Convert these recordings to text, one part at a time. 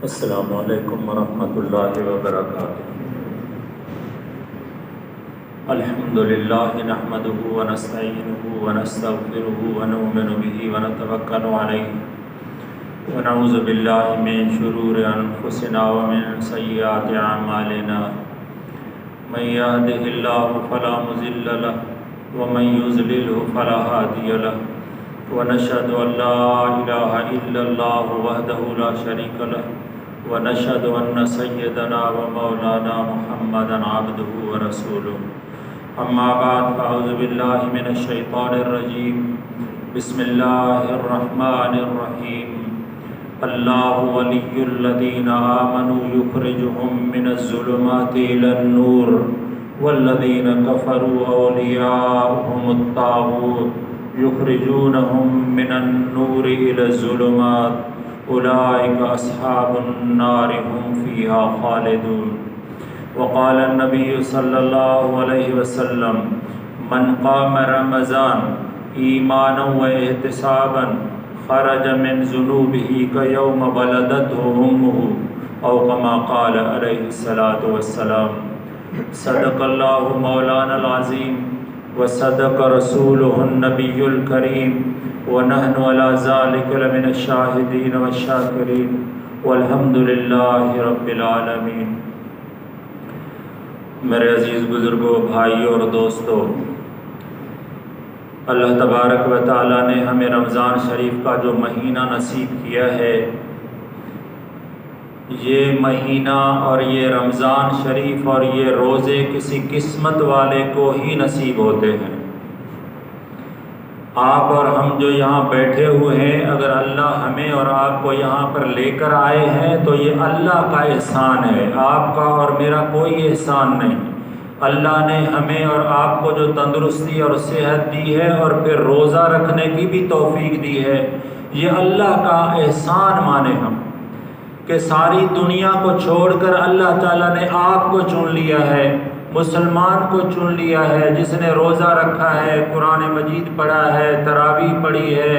السلام علیکم ورحمۃ اللہ وبرکاتہ۔ الحمد للہ نحمده ونستعینه ونستغفره ونؤمن به ونتوکل علیہ ونعوذ باللہ من شرور انفسنا ومن سیئات اعمالنا من یهده اللہ فلا مضل له ومن یضلل فلا ہادی له ونشهد ان لا الہ الا اللہ وحدہ لا شریک له ونشهد ان سیدنا ومولانا محمدا عبده ورسوله اما بعد فاعوذ باللہ من الشیطان الرجیم بسم اللہ الرحمن الرحیم اللہ ولی الذین آمنوا یخرجهم من الظلمات الى النور والذین کفروا اولیاؤهم الطاغوت یخرجونهم من النور الى الظلمات اولئک اصحاب النار هم فیها خالدون۔ وقال النبی صلی اللہ علیہ وسلم من قام رمضان ایمانا و احتسابا خرج من ذنوبه کیوم ولدته امه او کما قال علیہ الصلاۃ والسلام۔ صدق اللہ مولانا العظیم وصدق رسولہ النبی الکریم ونحن علی ذلک لمن الشاہدین والشاکرین والحمد للہ رب العالمین۔ میرے عزیز بزرگوں، بھائیوں اور دوستوں، اللہ تبارک و تعالیٰ نے ہمیں رمضان شریف کا جو مہینہ نصیب کیا ہے، یہ مہینہ اور یہ رمضان شریف اور یہ روزے کسی قسمت والے کو ہی نصیب ہوتے ہیں۔ آپ اور ہم جو یہاں بیٹھے ہوئے ہیں، اگر اللہ ہمیں اور آپ کو یہاں پر لے کر آئے ہیں تو یہ اللہ کا احسان ہے، آپ کا اور میرا کوئی احسان نہیں۔ اللہ نے ہمیں اور آپ کو جو تندرستی اور صحت دی ہے اور پھر روزہ رکھنے کی بھی توفیق دی ہے، یہ اللہ کا احسان مانے ہم کہ ساری دنیا کو چھوڑ کر اللہ تعالیٰ نے آپ کو چن لیا ہے، مسلمان کو چن لیا ہے، جس نے روزہ رکھا ہے، قرآن مجید پڑھا ہے، تراویح پڑھی ہے،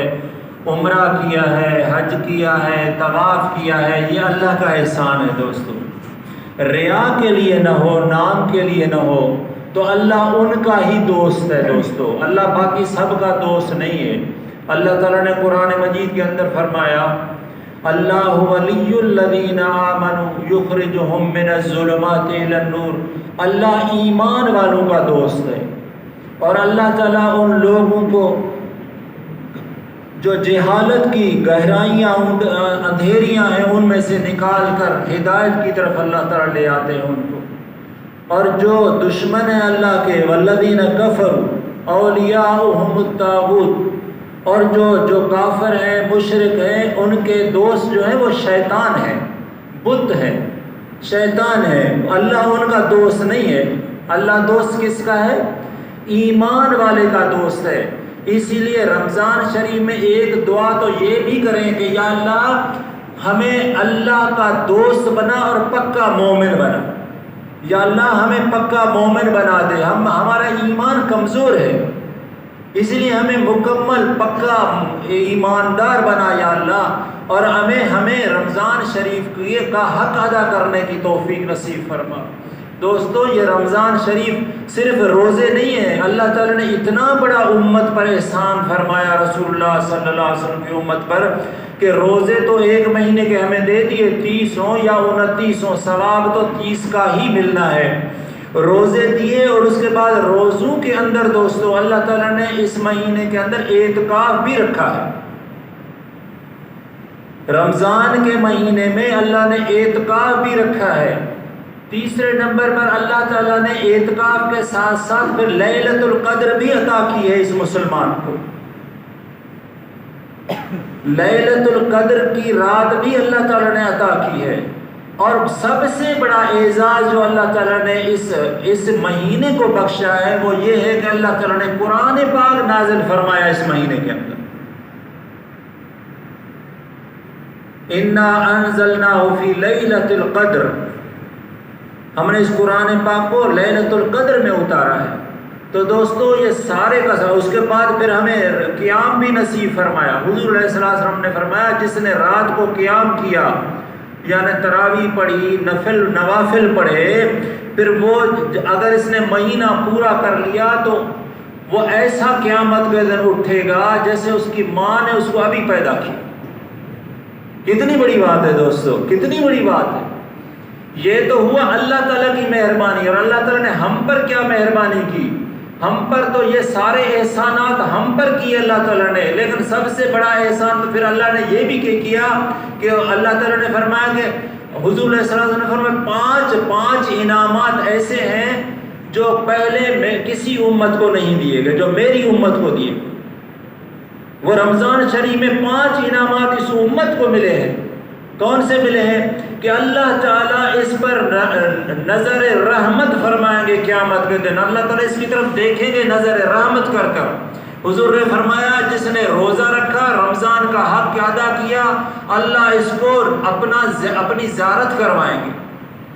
عمرہ کیا ہے، حج کیا ہے، طواف کیا ہے، یہ اللہ کا احسان ہے۔ دوستو، ریا کے لیے نہ ہو، نام کے لیے نہ ہو، تو اللہ ان کا ہی دوست ہے۔ دوستو، اللہ باقی سب کا دوست نہیں ہے۔ اللہ تعالیٰ نے قرآن مجید کے اندر فرمایا اللہ ولی الذین آمنوا یخرجهم من الظلمات الی النور، اللہ ایمان والوں کا دوست ہے، اور اللہ تعالیٰ ان لوگوں کو جو جہالت کی گہرائیاں، اندھیریاں ہیں، ان میں سے نکال کر ہدایت کی طرف اللہ تعالیٰ لے آتے ہیں ان کو۔ اور جو دشمن ہیں اللہ کے، والذین کفروا اولیاؤہم الطاغوت، اور جو کافر ہیں، مشرک ہیں، ان کے دوست جو ہیں وہ شیطان ہیں، بت ہے، شیطان ہے۔ اللہ ان کا دوست نہیں ہے۔ اللہ دوست کس کا ہے؟ ایمان والے کا دوست ہے۔ اسی لیے رمضان شریف میں ایک دعا تو یہ بھی کریں کہ یا اللہ ہمیں اللہ کا دوست بنا اور پکا مومن بنا۔ یا اللہ ہمیں پکا مومن بنا دے، ہمارا ایمان کمزور ہے، اس لیے ہمیں مکمل پکا ایماندار بنا یا اللہ، اور ہمیں رمضان شریف کا حق ادا کرنے کی توفیق نصیب فرما۔ دوستو، یہ رمضان شریف صرف روزے نہیں ہیں، اللہ تعالیٰ نے اتنا بڑا امت پر احسان فرمایا، رسول اللہ صلی اللہ علیہ وسلم کی امت پر، کہ روزے تو ایک مہینے کے ہمیں دے دیے، 30 ہوں یا 29 ہوں، ثواب تو 30 کا ہی ملنا ہے۔ روزے دیے، اور اس کے بعد روزوں کے اندر دوستو اللہ تعالیٰ نے اس مہینے کے اندر اعتکاف بھی رکھا ہے۔ رمضان کے مہینے میں اللہ نے اعتکاف بھی رکھا ہے۔ تیسرے نمبر پر اللہ تعالیٰ نے اعتکاف کے ساتھ ساتھ پھر لیلۃ القدر بھی عطا کی ہے اس مسلمان کو۔ لیلۃ القدر کی رات بھی اللہ تعالیٰ نے عطا کی ہے۔ اور سب سے بڑا اعزاز جو اللہ تعالیٰ نے اس مہینے کو بخشا ہے وہ یہ ہے کہ اللہ تعالیٰ نے قرآن پاک نازل فرمایا اس مہینے کے اندر۔ اِنَّا أَنزَلْنَاهُ فِي لَيْلَةِ الْقَدْرِ، ہم نے اس قرآن پاک کو لیلۃ القدر میں اتارا ہے۔ تو دوستو یہ سارے کا سارا، اس کے بعد پھر ہمیں قیام بھی نصیب فرمایا۔ حضور علیہ السلام نے فرمایا جس نے رات کو قیام کیا یعنی تراویح پڑھی، نوافل پڑھے، پھر وہ اگر اس نے مہینہ پورا کر لیا تو وہ ایسا قیامت کے دن اٹھے گا جیسے اس کی ماں نے اس کو ابھی پیدا کی۔ کتنی بڑی بات ہے دوستو، کتنی بڑی بات ہے۔ یہ تو ہوا اللہ تعالیٰ کی مہربانی، اور اللہ تعالیٰ نے ہم پر کیا مہربانی کی، ہم پر تو یہ سارے احسانات ہم پر کیے اللہ تعالیٰ نے، لیکن سب سے بڑا احسان تو پھر اللہ نے یہ بھی کیا کہ اللہ تعالیٰ نے فرمایا کہ حضور علیہ السلام نے فرمایا پانچ انعامات ایسے ہیں جو پہلے میں کسی امت کو نہیں دیے گئے، جو میری امت کو دیے گئے۔ وہ رمضان شریف میں 5 انعامات اس امت کو ملے ہیں۔ کون سے ملے ہیں؟ کہ اللہ تعالیٰ اس پر نظر رحمت فرمائیں گے قیامت کے دن، اللہ تعالیٰ اس کی طرف دیکھیں گے نظر رحمت کر کر۔ حضور نے فرمایا جس نے روزہ رکھا، رمضان کا حق ادا کیا، اللہ اس کو اپنی زیارت کروائیں گے،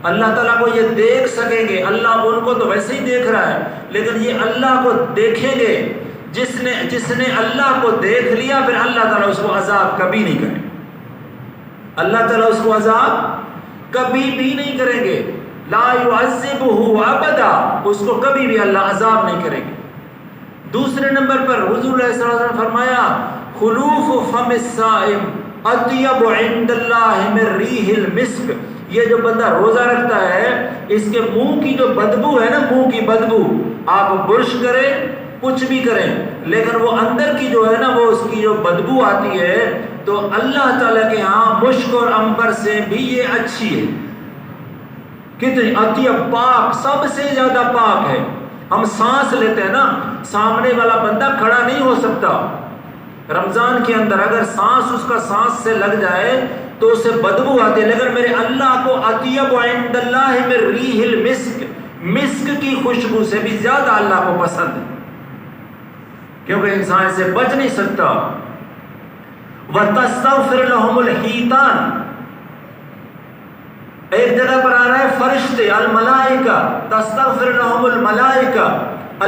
اللہ تعالیٰ کو یہ دیکھ سکیں گے۔ اللہ ان کو تو ویسے ہی دیکھ رہا ہے، لیکن یہ اللہ کو دیکھیں گے۔ جس نے اللہ کو دیکھ لیا، پھر اللہ تعالیٰ اس کو عذاب کبھی نہیں کریں گے، اللہ تعالیٰ اس کو عذاب کبھی بھی نہیں کریں گے۔ لا يعذبه ابدا، اس کو کبھی بھی اللہ عذاب نہیں کریں گے۔ دوسرے نمبر پر حضور علیہ السلام نے فرمایا خلوف فم الصائم اطیب عند اللہ من ریح المسک۔ یہ جو بندہ روزہ رکھتا ہے، اس کے منہ کی جو بدبو ہے نا، منہ کی بدبو، آپ برش کریں کچھ بھی کریں، لیکن وہ اندر کی جو ہے نا، وہ اس کی جو بدبو آتی ہے، تو اللہ تعالیٰ کے ہاں مشک اور عنبر سے بھی یہ اچھی ہے۔ کتنی اطیب، پاک، سب سے زیادہ پاک ہے۔ ہم سانس لیتے ہیں نا، سامنے والا بندہ کھڑا نہیں ہو سکتا۔ رمضان کے اندر اگر سانس اس کا سانس سے لگ جائے تو اسے بدبو آتی ہے، لیکن میرے اللہ کو اطیب عند اللہ من ریح المسک، مسک کی خوشبو سے بھی زیادہ اللہ کو پسند ہے، کیونکہ انسان سے بچ نہیں سکتا۔ وَتَسْتَغْفِرْ لَهُمُ الْحِيتَانِ، ایک جگہ پر آ رہا ہے فرشتے، الملائکہ، تستغفر لهم الملائکہ،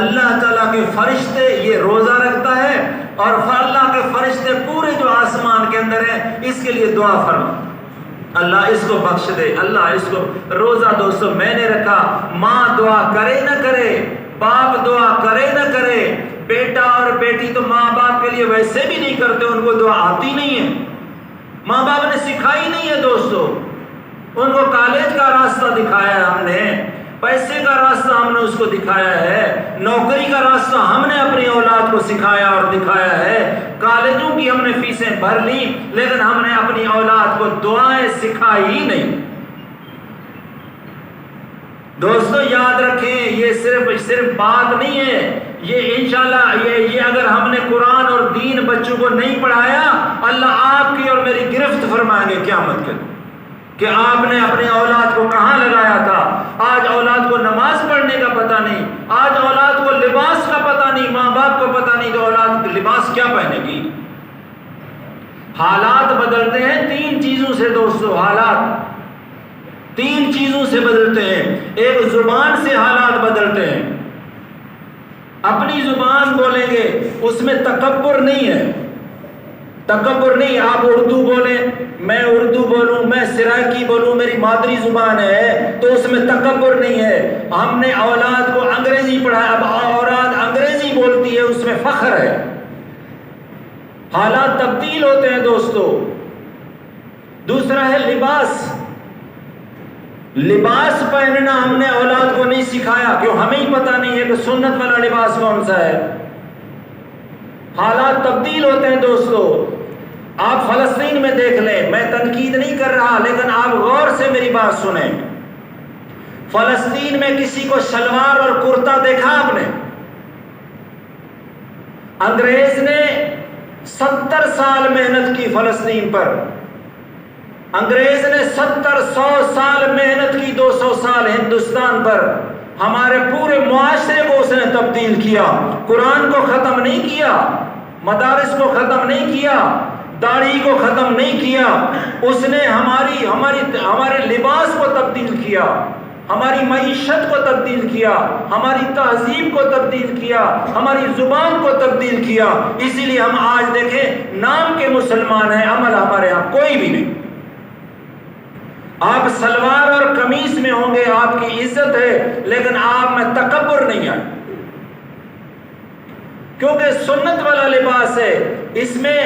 اللہ تعالیٰ کے فرشتے، یہ روزہ رکھتا ہے اور اللہ کے فرشتے پورے جو آسمان کے اندر ہیں اس کے لیے دعا فرما، اللہ اس کو بخش دے، اللہ اس کو۔ روزہ دوستو میں نے رکھا، ماں دعا کرے نہ کرے، باپ دعا کرے نہ کرے، بیٹا اور بیٹی تو ماں باپ کے لیے ویسے بھی نہیں کرتے، ان کو دعا آتی نہیں ہے، ماں باپ نے سکھائی نہیں ہے دوستو۔ ان کو کالج کا راستہ دکھایا ہے ہم نے، پیسے کا راستہ ہم نے اس کو دکھایا ہے، نوکری کا راستہ ہم نے اپنی اولاد کو سکھایا اور دکھایا ہے، کالجوں کی ہم نے فیسیں بھر لی، لیکن ہم نے اپنی اولاد کو دعائیں سکھائی ہی نہیں۔ دوستو یاد رکھیں، یہ صرف بات نہیں ہے، یہ انشاءاللہ یہ اگر ہم نے قرآن اور دین بچوں کو نہیں پڑھایا، اللہ آپ کی اور میری گرفت فرمائیں گے قیامت کے دن کہ آپ نے اپنی اولاد کو کہاں لگایا تھا۔ آج اولاد کو نماز پڑھنے کا پتہ نہیں، آج اولاد کو لباس کا پتہ نہیں، ماں باپ کو پتہ نہیں تو اولاد لباس کیا پہنے گی۔ حالات بدلتے ہیں 3 چیزوں سے دوستو، حالات 3 چیزوں سے بدلتے ہیں۔ ایک زبان سے حالات بدلتے ہیں، اپنی زبان بولیں گے اس میں تکبر نہیں ہے، تکبر نہیں۔ آپ اردو بولیں، میں اردو بولوں، میں سرائکی بولوں، میری مادری زبان ہے تو اس میں تکبر نہیں ہے۔ ہم نے اولاد کو انگریزی پڑھایا، اب اولاد انگریزی بولتی ہے، اس میں فخر ہے۔ حالات تبدیل ہوتے ہیں دوستو۔ دوسرا ہے لباس، لباس پہننا ہم نے اولاد کو نہیں سکھایا، کیوں؟ ہمیں ہی پتہ نہیں ہے کہ سنت والا لباس کون سا ہے۔ حالات تبدیل ہوتے ہیں دوستو۔ آپ فلسطین میں دیکھ لیں، میں تنقید نہیں کر رہا، لیکن آپ غور سے میری بات سنیں۔ فلسطین میں کسی کو شلوار اور کرتا دیکھا آپ نے؟ انگریز نے 70 سال محنت کی فلسطین پر، انگریز نے 100 سال محنت کی، 200 سال ہندوستان پر، ہمارے پورے معاشرے کو اس نے تبدیل کیا۔ قرآن کو ختم نہیں کیا، مدارس کو ختم نہیں کیا، داڑھی کو ختم نہیں کیا، اس نے ہمارے لباس کو تبدیل کیا، ہماری معیشت کو تبدیل کیا، ہماری تہذیب کو تبدیل کیا، ہماری زبان کو تبدیل کیا۔ اسی لیے ہم آج دیکھیں نام کے مسلمان ہیں، عمل ہمارے ہاں کوئی بھی نہیں۔ آپ سلوار اور قمیص میں ہوں گے، آپ کی عزت ہے، لیکن آپ میں تکبر نہیں ہے، کیونکہ سنت والا لباس ہے، اس میں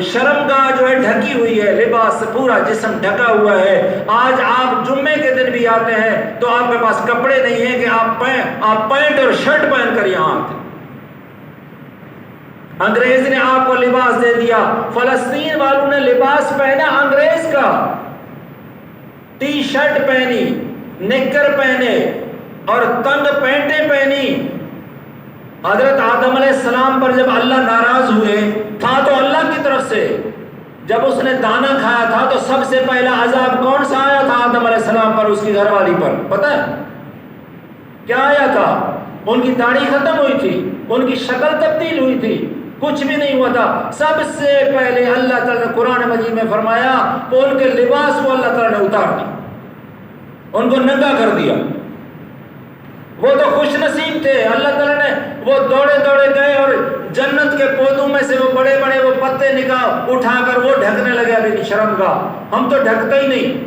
شرمگاہ جو ہے ڈھکی ہوئی ہے، لباس پورا جسم ڈھکا ہوا ہے۔ آج آپ جمعے کے دن بھی آتے ہیں تو آپ کے پاس کپڑے نہیں ہیں کہ آپ پینٹ اور شرٹ پہن کر یہاں آتے۔ انگریز نے آپ کو لباس دے دیا، فلسطین والوں نے لباس پہنا انگریز کا، ٹی شرٹ پہنی، نکر پہنے اور تنگ پینٹیں پہنی۔ حضرت آدم علیہ السلام پر جب اللہ ناراض ہوئے تھا تو اللہ کی طرف سے جب اس نے دانا کھایا تھا تو سب سے پہلا عذاب کون سا آیا تھا آدم علیہ السلام پر، اس کی گھر والی پر؟ پتہ ہے کیا آیا تھا؟ ان کی داڑھی ختم ہوئی تھی، ان کی شکل تبدیل ہوئی تھی، کچھ بھی نہیں ہوا تھا۔ سب سے پہلے اللہ تعالیٰ نے قرآن مجید میں فرمایا کہ ان کے لباس کو اللہ تعالیٰ نے اتار دیا، ان کو ننگا کر دیا۔ وہ تو خوش نصیب تھے، اللہ تعالیٰ نے وہ دوڑے دوڑے گئے اور جنت کے پودوں میں سے وہ بڑے بڑے وہ پتے اٹھا کر وہ ڈھکنے لگے ابھی شرمگاہ۔ ہم تو ڈھکتے ہی نہیں۔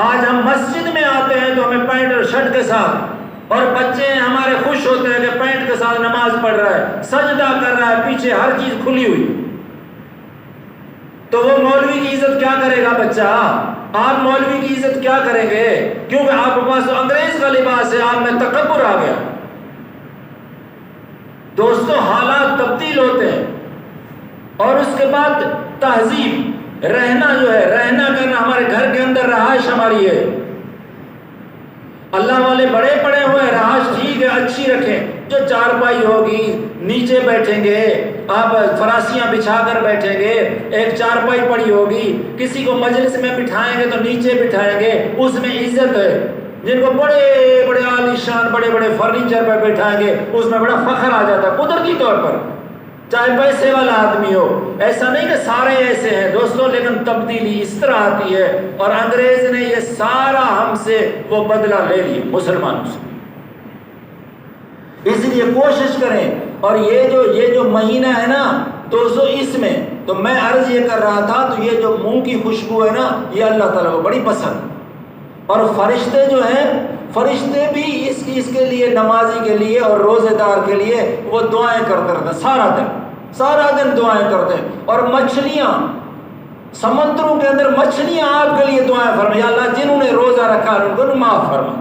آج ہم مسجد میں آتے ہیں تو ہمیں پینٹ اور شرٹ کے ساتھ، اور بچے ہمارے خوش ہوتے ہیں کہ پینٹ کے ساتھ نماز پڑھ رہا ہے، سجدہ کر رہا ہے، پیچھے ہر چیز کھلی ہوئی۔ تو وہ مولوی کی عزت کیا کرے گا بچہ؟ آپ مولوی کی عزت کیا کریں گے؟ کیونکہ آپ کے پاس تو انگریز کا لباس ہے، آپ میں تکبر آ گیا۔ دوستو حالات تبدیل ہوتے ہیں، اور اس کے بعد تہذیب، رہنا جو ہے، رہنا کرنا، ہمارے گھر کے اندر رہائش ہماری ہے۔ اللہ والے بڑے پڑے ہوئے، رہائش ٹھیک ہے، اچھی رکھیں، جو چارپائی ہوگی نیچے بیٹھیں گے، آپ فراشیاں بچھا کر بیٹھیں گے، ایک چارپائی پڑی ہوگی، کسی کو مجلس میں بٹھائیں گے تو نیچے بٹھائیں گے، اس میں عزت ہے۔ جن کو بڑے بڑے عالیشان بڑے بڑے فرنیچر پر بٹھائیں گے اس میں بڑا فخر آ جاتا ہے قدرتی طور پر، چاہے پیسے والا آدمی ہو۔ ایسا نہیں کہ سارے ایسے ہیں دوستوں، لیکن تبدیلی اس طرح آتی ہے، اور انگریز نے یہ سارا ہم سے وہ بدلہ لے لیا مسلمانوں سے۔ اس لیے کوشش کریں، اور یہ جو مہینہ ہے نا دوستو، اس میں تو میں عرض یہ کر رہا تھا، تو یہ جو منہ کی خوشبو ہے نا، یہ اللہ تعالیٰ کو بڑی پسند، اور فرشتے جو ہیں، فرشتے بھی اس کے لیے، نمازی کے لیے اور روزے دار کے لیے وہ دعائیں کرتے رہتے ہیں، سارا دن دعائیں کرتے ہیں۔ اور مچھلیاں، سمندروں کے اندر مچھلیاں آپ کے لیے دعائیں فرمائیں، یا اللہ جنہوں نے روزہ رکھا ان کو معاف فرما۔